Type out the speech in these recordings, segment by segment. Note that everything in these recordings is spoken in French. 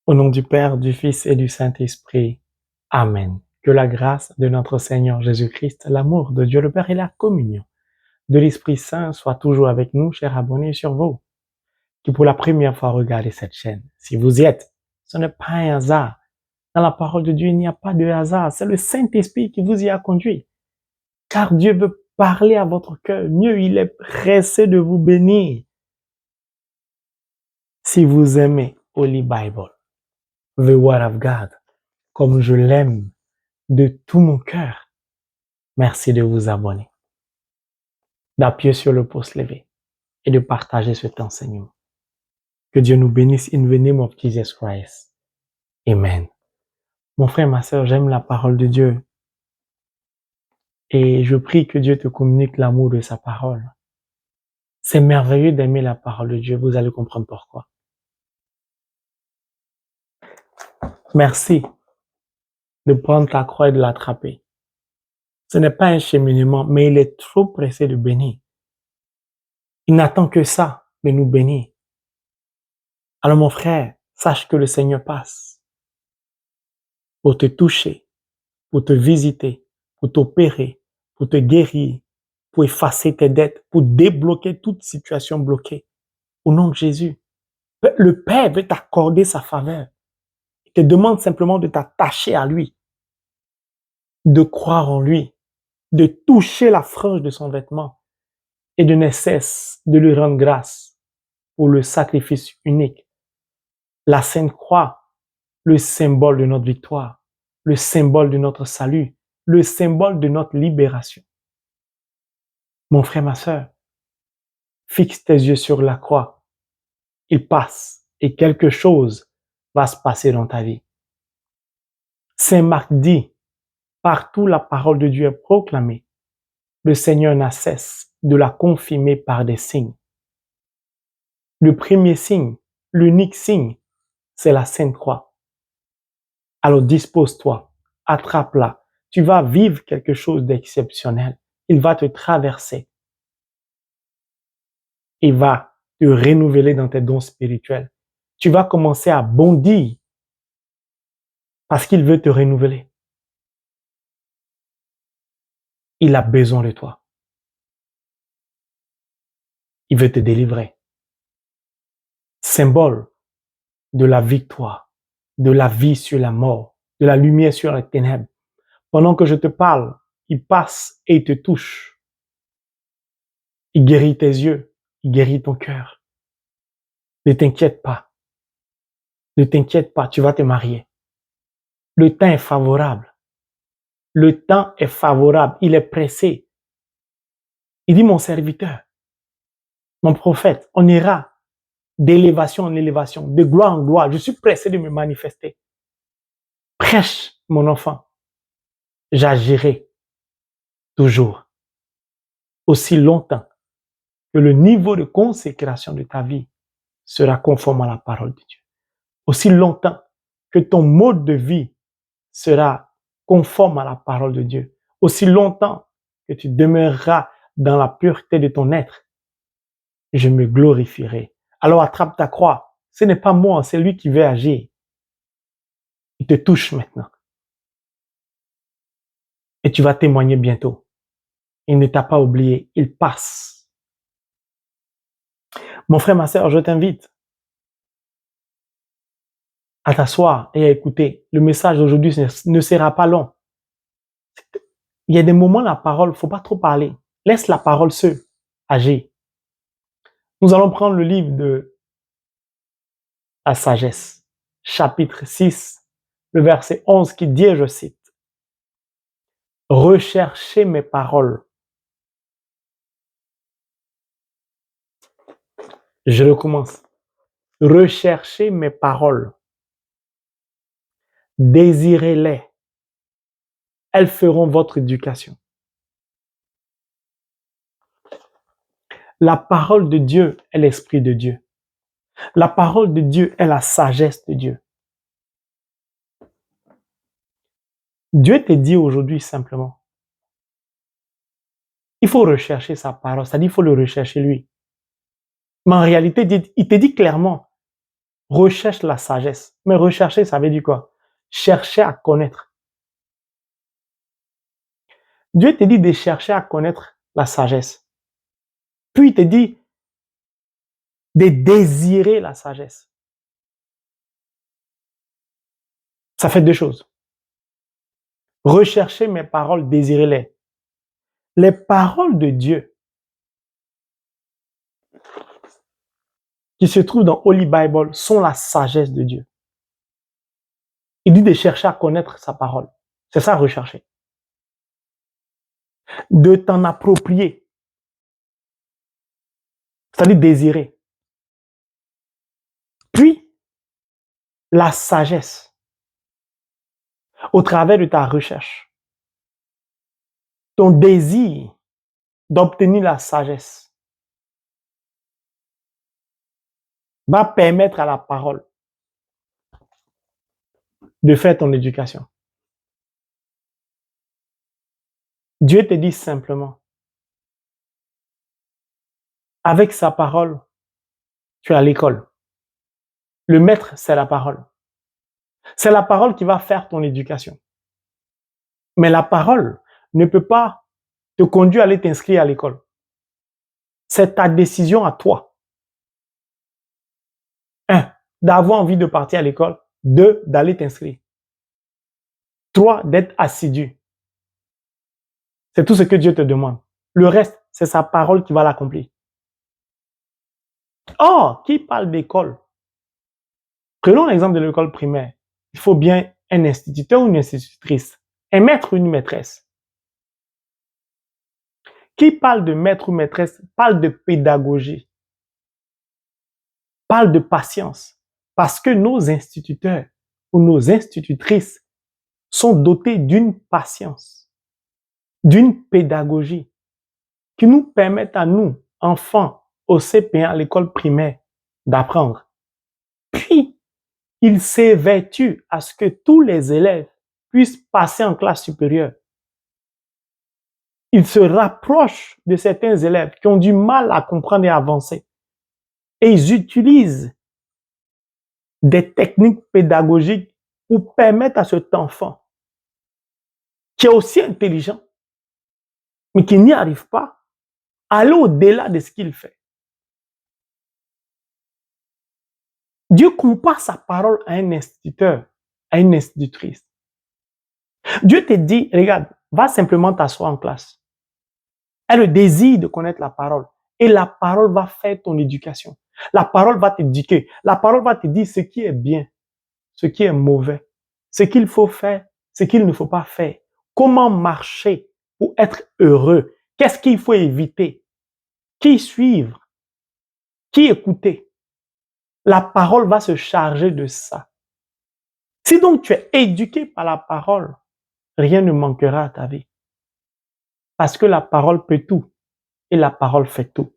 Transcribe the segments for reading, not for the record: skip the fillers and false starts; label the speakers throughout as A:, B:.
A: Au nom du Père, du Fils et du Saint-Esprit. Amen. Que la grâce de notre Seigneur Jésus-Christ, l'amour de Dieu le Père et la communion de l'Esprit Saint soient toujours avec nous, chers abonnés, sur vous, qui pour la première fois regardez cette chaîne. Si vous y êtes, ce n'est pas un hasard. Dans la parole de Dieu, il n'y a pas de hasard. C'est le Saint-Esprit qui vous y a conduit. Car Dieu veut parler à votre cœur. Mieux, il est pressé de vous bénir. Si vous aimez Holy Bible, The Word of God, comme je l'aime de tout mon cœur, merci de vous abonner, d'appuyer sur le pouce levé et de partager cet enseignement. Que Dieu nous bénisse in the name of Jesus Christ. Amen. Mon frère, ma sœur, j'aime la parole de Dieu et je prie que Dieu te communique l'amour de sa parole. C'est merveilleux d'aimer la parole de Dieu, vous allez comprendre pourquoi. Merci de prendre ta croix et de l'attraper. Ce n'est pas un cheminement, mais il est trop pressé de bénir. Il n'attend que ça, de nous bénir. Alors mon frère, sache que le Seigneur passe pour te toucher, pour te visiter, pour t'opérer, pour te guérir, pour effacer tes dettes, pour débloquer toute situation bloquée. Au nom de Jésus, le Père veut t'accorder sa faveur. Il te demande simplement de t'attacher à lui, de croire en lui, de toucher la frange de son vêtement et de ne cesse de lui rendre grâce pour le sacrifice unique. La Sainte Croix, le symbole de notre victoire, le symbole de notre salut, le symbole de notre libération. Mon frère, ma sœur, fixe tes yeux sur la croix. Il passe et quelque chose va se passer dans ta vie. Saint Marc dit, partout la parole de Dieu est proclamée, le Seigneur n'a cesse de la confirmer par des signes. Le premier signe, l'unique signe, c'est la Sainte Croix. Alors dispose-toi, attrape-la. Tu vas vivre quelque chose d'exceptionnel. Il va te traverser. Il va te renouveler dans tes dons spirituels. Tu vas commencer à bondir parce qu'il veut te renouveler. Il a besoin de toi. Il veut te délivrer. Symbole de la victoire, de la vie sur la mort, de la lumière sur les ténèbres. Pendant que je te parle, il passe et il te touche. Il guérit tes yeux, il guérit ton cœur. Ne t'inquiète pas. Ne t'inquiète pas, tu vas te marier. Le temps est favorable. Le temps est favorable, il est pressé. Il dit, mon serviteur, mon prophète, on ira d'élévation en élévation, de gloire en gloire. Je suis pressé de me manifester. Prêche, mon enfant. J'agirai toujours aussi longtemps que le niveau de consécration de ta vie sera conforme à la parole de Dieu. Aussi longtemps que ton mode de vie sera conforme à la parole de Dieu. Aussi longtemps que tu demeureras dans la pureté de ton être, je me glorifierai. Alors attrape ta croix. Ce n'est pas moi, c'est lui qui veut agir. Il te touche maintenant. Et tu vas témoigner bientôt. Il ne t'a pas oublié, il passe. Mon frère, ma sœur, je t'invite à t'asseoir et à écouter. Le message d'aujourd'hui ne sera pas long. Il y a des moments, la parole, il ne faut pas trop parler. Laisse la parole seule agir. Nous allons prendre le livre de la sagesse, chapitre 6, le verset 11 qui dit, je cite, « Recherchez mes paroles. » Je recommence. « Recherchez mes paroles. Désirez-les. Elles feront votre éducation. » La parole de Dieu est l'Esprit de Dieu. La parole de Dieu est la sagesse de Dieu. Dieu te dit aujourd'hui simplement, il faut rechercher sa parole, c'est-à-dire il faut le rechercher lui. Mais en réalité, il te dit clairement, recherche la sagesse. Mais rechercher, ça veut dire quoi? Chercher à connaître. Dieu te dit de chercher à connaître la sagesse. Puis il te dit de désirer la sagesse. Ça fait deux choses. Rechercher mes paroles, désirer-les. Les paroles de Dieu qui se trouvent dans Holy Bible sont la sagesse de Dieu. Il dit de chercher à connaître sa parole. C'est ça, rechercher. De t'en approprier. C'est-à-dire désirer. Puis, la sagesse. Au travers de ta recherche. Ton désir d'obtenir la sagesse va permettre à la parole de faire ton éducation. Dieu te dit simplement, avec sa parole, tu es à l'école. Le maître, c'est la parole. C'est la parole qui va faire ton éducation. Mais la parole ne peut pas te conduire à aller t'inscrire à l'école. C'est ta décision à toi. 1. D'avoir envie de partir à l'école. 2. D'aller t'inscrire. 3. D'être assidu. C'est tout ce que Dieu te demande. Le reste, c'est sa parole qui va l'accomplir. Or, qui parle d'école? Prenons l'exemple de l'école primaire. Il faut bien un instituteur ou une institutrice, un maître ou une maîtresse. Qui parle de maître ou maîtresse parle de pédagogie, parle de patience. Parce que nos instituteurs ou nos institutrices sont dotés d'une patience, d'une pédagogie qui nous permettent à nous, enfants, au CP1, à l'école primaire, d'apprendre. Puis, il s'évertue à ce que tous les élèves puissent passer en classe supérieure. Il se rapproche de certains élèves qui ont du mal à comprendre et à avancer. Et ils utilisent des techniques pédagogiques pour permettre à cet enfant, qui est aussi intelligent, mais qui n'y arrive pas, à aller au-delà de ce qu'il fait. Dieu compare sa parole à un instituteur, à une institutrice. Dieu te dit, regarde, va simplement t'asseoir en classe. Elle a le désir de connaître la parole. Et la parole va faire ton éducation. La parole va t'éduquer. La parole va te dire ce qui est bien, ce qui est mauvais, ce qu'il faut faire, ce qu'il ne faut pas faire. Comment marcher pour être heureux? Qu'est-ce qu'il faut éviter? Qui suivre? Qui écouter? La parole va se charger de ça. Si donc tu es éduqué par la parole, rien ne manquera à ta vie. Parce que la parole peut tout et la parole fait tout.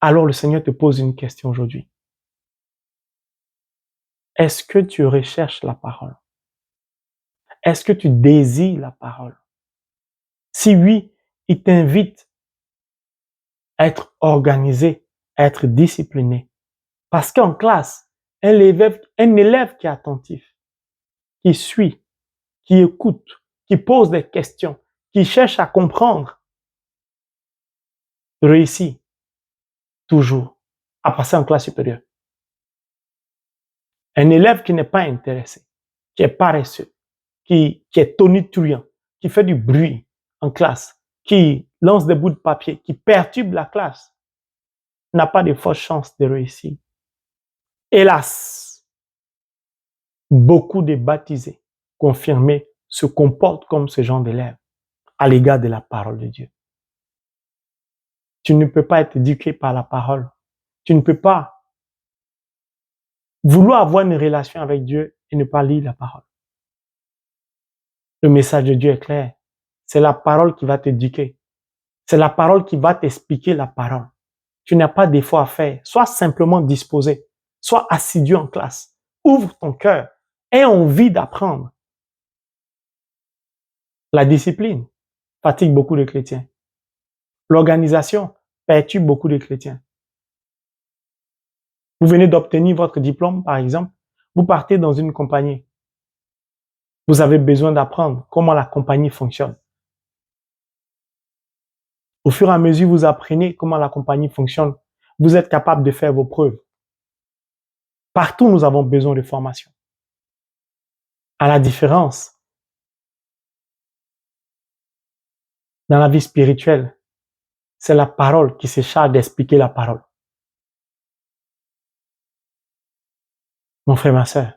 A: Alors le Seigneur te pose une question aujourd'hui. Est-ce que tu recherches la parole? Est-ce que tu désires la parole? Si oui, il t'invite à être organisé, à être discipliné. Parce qu'en classe, un élève qui est attentif, qui suit, qui écoute, qui pose des questions, qui cherche à comprendre, réussit toujours à passer en classe supérieure. Un élève qui n'est pas intéressé, qui est paresseux, qui est tonitruant, qui fait du bruit en classe, qui lance des bouts de papier, qui perturbe la classe, n'a pas de fortes chances de réussir. Hélas, beaucoup de baptisés confirmés se comportent comme ce genre d'élèves à l'égard de la parole de Dieu. Tu ne peux pas être éduqué par la parole. Tu ne peux pas vouloir avoir une relation avec Dieu et ne pas lire la parole. Le message de Dieu est clair. C'est la parole qui va t'éduquer. C'est la parole qui va t'expliquer la parole. Tu n'as pas d'effort à faire. Sois simplement disposé. Sois assidu en classe. Ouvre ton cœur. Aie envie d'apprendre. La discipline fatigue beaucoup de chrétiens. L'organisation perturbe beaucoup de chrétiens. Vous venez d'obtenir votre diplôme, par exemple. Vous partez dans une compagnie. Vous avez besoin d'apprendre comment la compagnie fonctionne. Au fur et à mesure, vous apprenez comment la compagnie fonctionne. Vous êtes capable de faire vos preuves. Partout, nous avons besoin de formation. À la différence, dans la vie spirituelle, c'est la parole qui se charge d'expliquer la parole. Mon frère, ma soeur,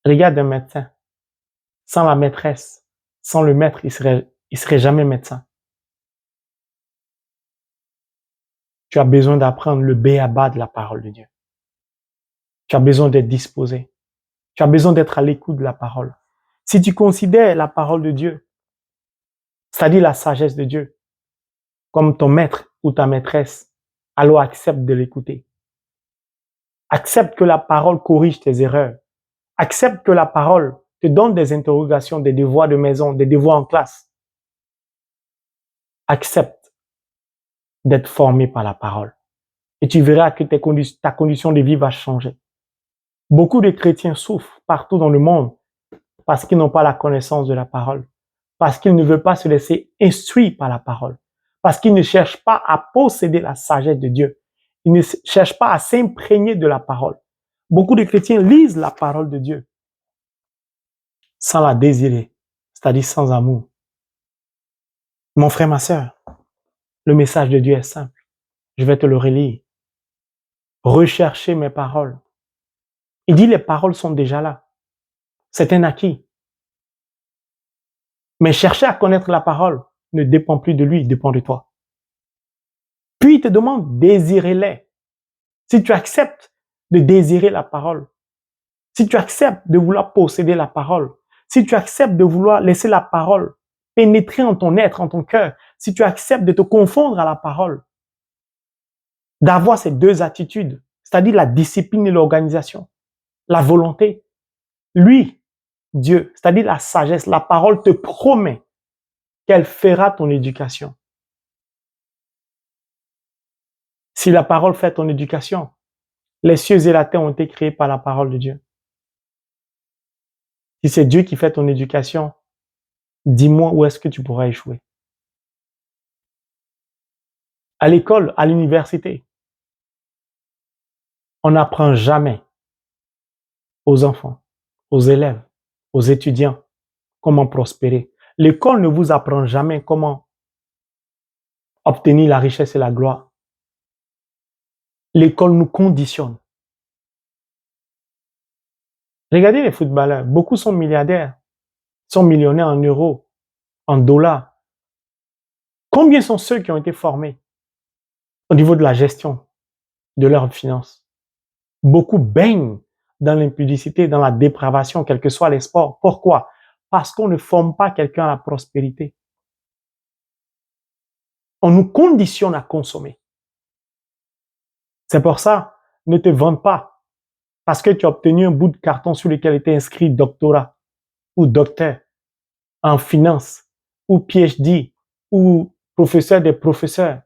A: regarde un médecin. Sans la maîtresse, sans le maître, il serait jamais médecin. Tu as besoin d'apprendre le b.a.-ba de la parole de Dieu. Tu as besoin d'être disposé. Tu as besoin d'être à l'écoute de la parole. Si tu considères la parole de Dieu, c'est-à-dire la sagesse de Dieu, comme ton maître ou ta maîtresse, alors accepte de l'écouter. Accepte que la parole corrige tes erreurs. Accepte que la parole te donne des interrogations, des devoirs de maison, des devoirs en classe. Accepte d'être formé par la parole. Et tu verras que ta condition de vie va changer. Beaucoup de chrétiens souffrent partout dans le monde parce qu'ils n'ont pas la connaissance de la parole, parce qu'ils ne veulent pas se laisser instruire par la parole, parce qu'ils ne cherchent pas à posséder la sagesse de Dieu. Ils ne cherchent pas à s'imprégner de la parole. Beaucoup de chrétiens lisent la parole de Dieu sans la désirer, c'est-à-dire sans amour. Mon frère, ma sœur, le message de Dieu est simple. Je vais te le relire. Recherchez mes paroles. Il dit les paroles sont déjà là. C'est un acquis. Mais chercher à connaître la parole ne dépend plus de lui, il dépend de toi. Puis il te demande, désirez-les. Si tu acceptes de désirer la parole, si tu acceptes de vouloir posséder la parole, si tu acceptes de vouloir laisser la parole pénétrer en ton être, en ton cœur, si tu acceptes de te confondre à la parole, d'avoir ces deux attitudes, c'est-à-dire la discipline et l'organisation, la volonté, lui, Dieu, c'est-à-dire la sagesse, la parole te promet qu'elle fera ton éducation. Si la parole fait ton éducation, les cieux et la terre ont été créés par la parole de Dieu. Si c'est Dieu qui fait ton éducation, dis-moi où est-ce que tu pourras échouer. À l'école, à l'université, on n'apprend jamais aux enfants, aux élèves, aux étudiants comment prospérer. L'école ne vous apprend jamais comment obtenir la richesse et la gloire. L'école nous conditionne. Regardez les footballeurs, beaucoup sont milliardaires, sont millionnaires en euros, en dollars. Combien sont ceux qui ont été formés au niveau de la gestion de leurs finances? Beaucoup baignent dans l'impudicité, dans la dépravation, quels que soient les sports. Pourquoi? Parce qu'on ne forme pas quelqu'un à la prospérité. On nous conditionne à consommer. C'est pour ça, ne te vante pas parce que tu as obtenu un bout de carton sur lequel était inscrit doctorat ou docteur en finance ou PhD ou professeur des professeurs.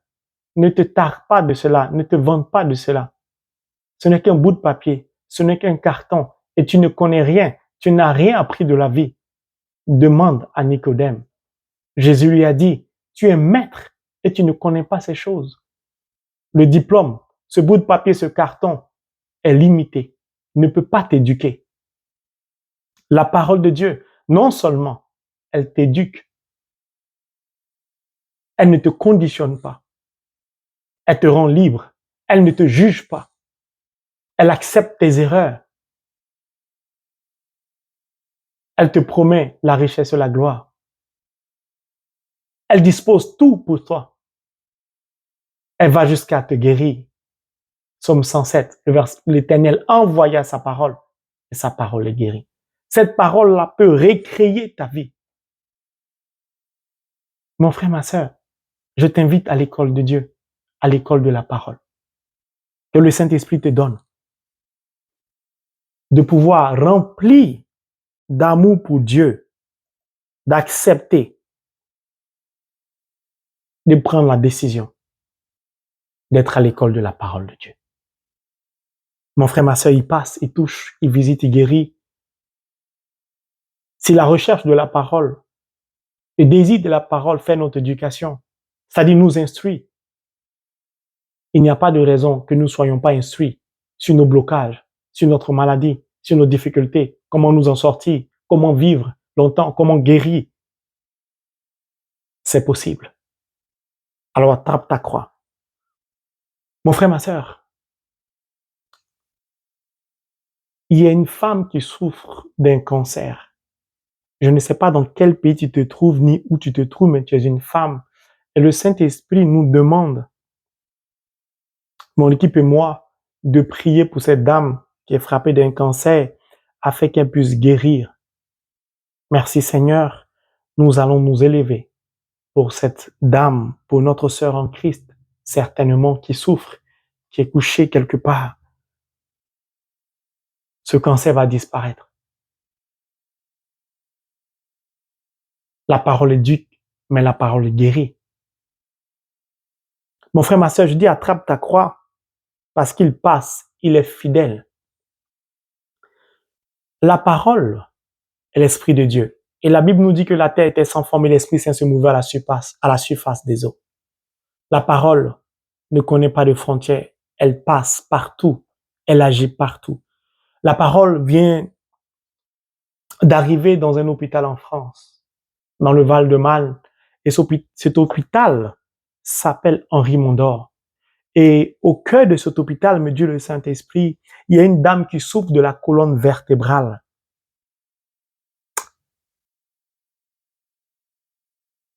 A: Ne te tarde pas de cela, ne te vante pas de cela. Ce n'est qu'un bout de papier, ce n'est qu'un carton et tu ne connais rien, tu n'as rien appris de la vie. Demande à Nicodème. Jésus lui a dit, tu es maître et tu ne connais pas ces choses. Le diplôme, ce bout de papier, ce carton est limité, ne peut pas t'éduquer. La parole de Dieu, non seulement elle t'éduque, elle ne te conditionne pas, elle te rend libre, elle ne te juge pas, elle accepte tes erreurs, elle te promet la richesse et la gloire. Elle dispose tout pour toi. Elle va jusqu'à te guérir. Psaume 107, l'Éternel envoya sa parole et sa parole est guérie. Cette parole-là peut récréer ta vie. Mon frère, ma sœur, je t'invite à l'école de Dieu, à l'école de la parole. Que le Saint-Esprit te donne de pouvoir remplir d'amour pour Dieu, d'accepter, de prendre la décision d'être à l'école de la parole de Dieu. Mon frère, ma soeur, il passe, il touche, il visite, il guérit. Si la recherche de la parole, le désir de la parole fait notre éducation, c'est-à-dire nous instruit, il n'y a pas de raison que nous ne soyons pas instruits sur nos blocages, sur notre maladie, sur nos difficultés, comment nous en sortir, comment vivre longtemps, comment guérir. C'est possible. Alors attrape ta croix. Mon frère, ma sœur, il y a une femme qui souffre d'un cancer. Je ne sais pas dans quel pays tu te trouves ni où tu te trouves, mais tu es une femme. Et le Saint-Esprit nous demande, mon équipe et moi, de prier pour cette dame qui est frappée d'un cancer afin qu'elle puisse guérir. Merci Seigneur, nous allons nous élever pour cette dame, pour notre sœur en Christ, certainement qui souffre, qui est couchée quelque part. Ce cancer va disparaître. La parole est dure, mais la parole guérit. Mon frère, ma sœur, je dis attrape ta croix parce qu'il passe, il est fidèle. La parole est l'Esprit de Dieu. Et la Bible nous dit que la terre était sans forme et l'Esprit Saint se mouvait à la surface des eaux. La parole ne connaît pas de frontières. Elle passe partout. Elle agit partout. La parole vient d'arriver dans un hôpital en France, dans le Val-de-Marne. Et cet hôpital s'appelle Henri Mondor. Et au cœur de cet hôpital, me dit le Saint-Esprit, il y a une dame qui souffre de la colonne vertébrale.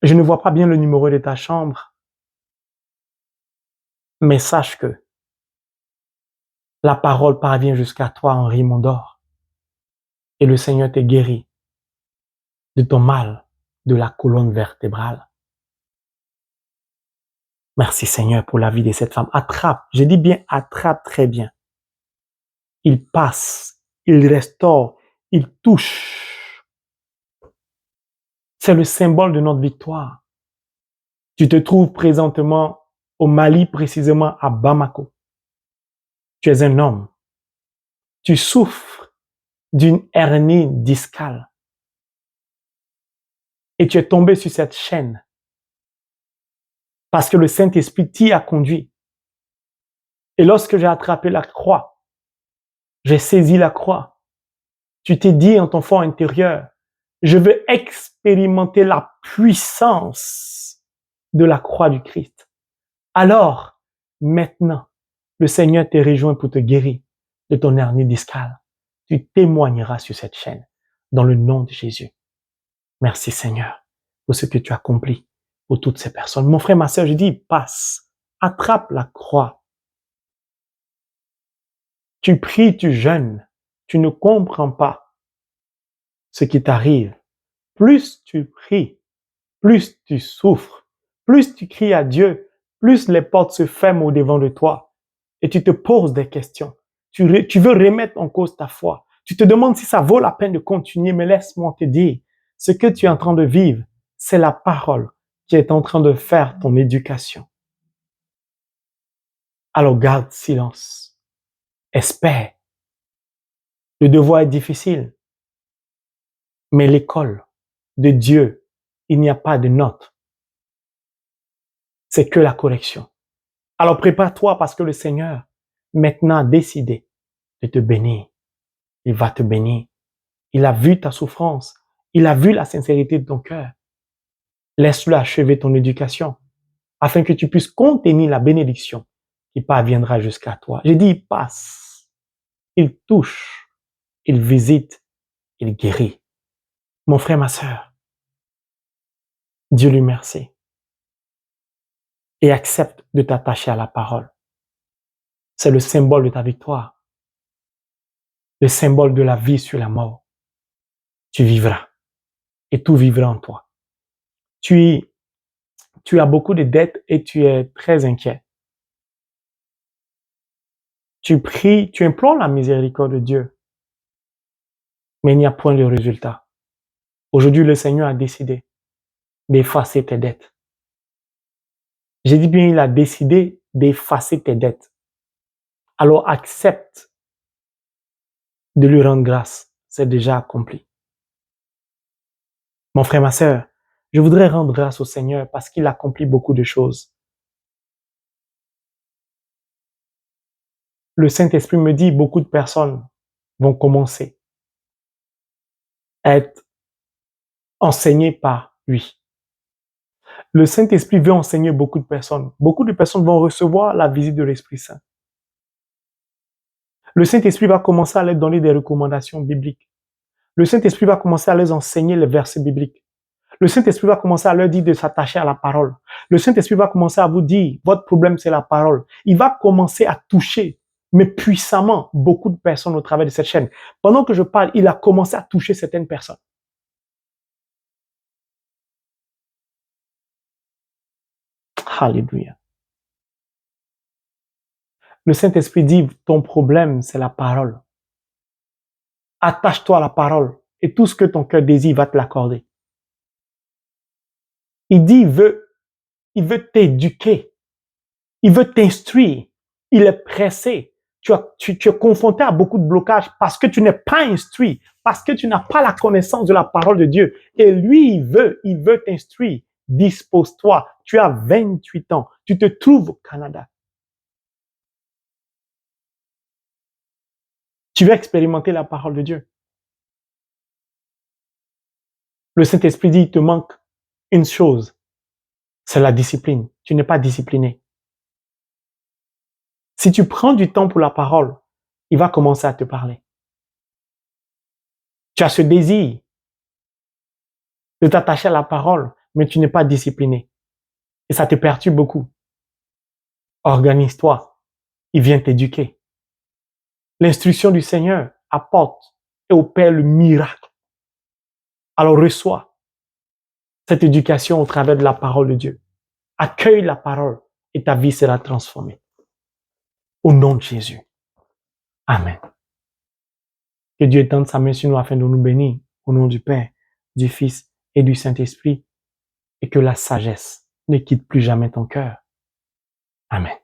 A: Je ne vois pas bien le numéro de ta chambre, mais sache que la parole parvient jusqu'à toi, Henri Mondor, et le Seigneur te guérit de ton mal, de la colonne vertébrale. Merci Seigneur pour la vie de cette femme. Attrape, je dis bien attrape très bien. Il passe, il restaure, il touche. C'est le symbole de notre victoire. Tu te trouves présentement au Mali, précisément à Bamako. Tu es un homme. Tu souffres d'une hernie discale. Et tu es tombé sur cette chaîne parce que le Saint-Esprit t'y a conduit. Et lorsque j'ai attrapé la croix, j'ai saisi la croix, tu t'es dit en ton fort intérieur, je veux expérimenter la puissance de la croix du Christ. Alors, maintenant, le Seigneur te rejoint pour te guérir de ton hernie discale. Tu témoigneras sur cette chaîne dans le nom de Jésus. Merci Seigneur pour ce que tu as accompli pour toutes ces personnes. Mon frère, ma sœur, je dis, passe, attrape la croix. Tu pries, tu jeûnes, tu ne comprends pas ce qui t'arrive. Plus tu pries, plus tu souffres, plus tu cries à Dieu, plus les portes se ferment au devant de toi et tu te poses des questions. Tu veux remettre en cause ta foi. Tu te demandes si ça vaut la peine de continuer, mais laisse-moi te dire, ce que tu es en train de vivre, c'est la parole qui est en train de faire ton éducation. Alors garde silence. Espère. Le devoir est difficile, mais l'école de Dieu, il n'y a pas de notes. C'est que la correction. Alors prépare-toi parce que le Seigneur, maintenant, a décidé de te bénir. Il va te bénir. Il a vu ta souffrance. Il a vu la sincérité de ton cœur. Laisse-le achever ton éducation afin que tu puisses contenir la bénédiction qui parviendra jusqu'à toi. J'ai dit, il passe, il touche, il visite, il guérit. Mon frère, ma sœur, Dieu lui merci. Et accepte de t'attacher à la parole. C'est le symbole de ta victoire. Le symbole de la vie sur la mort. Tu vivras. Et tout vivra en toi. Tu as beaucoup de dettes et tu es très inquiet. Tu pries, tu implores la miséricorde de Dieu. Mais il n'y a point de résultat. Aujourd'hui, le Seigneur a décidé d'effacer tes dettes. J'ai dit bien, il a décidé d'effacer tes dettes. Alors accepte de lui rendre grâce. C'est déjà accompli. Mon frère, ma sœur, je voudrais rendre grâce au Seigneur parce qu'il accomplit beaucoup de choses. Le Saint-Esprit me dit, beaucoup de personnes vont commencer à être enseignées par lui. Le Saint-Esprit veut enseigner beaucoup de personnes. Beaucoup de personnes vont recevoir la visite de l'Esprit Saint. Le Saint-Esprit va commencer à leur donner des recommandations bibliques. Le Saint-Esprit va commencer à leur enseigner les versets bibliques. Le Saint-Esprit va commencer à leur dire de s'attacher à la parole. Le Saint-Esprit va commencer à vous dire, votre problème c'est la parole. Il va commencer à toucher, mais puissamment, beaucoup de personnes au travers de cette chaîne. Pendant que je parle, il a commencé à toucher certaines personnes. Alléluia. Le Saint-Esprit dit, ton problème c'est la parole. Attache-toi à la parole et tout ce que ton cœur désire va te l'accorder. Il dit, il veut t'éduquer. Il veut t'instruire. Il est pressé. Tu es confronté à beaucoup de blocages parce que tu n'es pas instruit, parce que tu n'as pas la connaissance de la parole de Dieu. Et lui, il veut t'instruire. Dispose-toi. Tu as 28 ans. Tu te trouves au Canada. Tu veux expérimenter la parole de Dieu. Le Saint-Esprit dit, il te manque une chose. C'est la discipline. Tu n'es pas discipliné. Si tu prends du temps pour la parole, il va commencer à te parler. Tu as ce désir de t'attacher à la parole, mais tu n'es pas discipliné. Et ça te perturbe beaucoup. Organise-toi. Il vient t'éduquer. L'instruction du Seigneur apporte et opère le miracle. Alors reçois cette éducation au travers de la parole de Dieu. Accueille la parole et ta vie sera transformée. Au nom de Jésus. Amen. Que Dieu étende sa main sur nous afin de nous bénir. Au nom du Père, du Fils et du Saint-Esprit. Et que la sagesse ne quitte plus jamais ton cœur. Amen.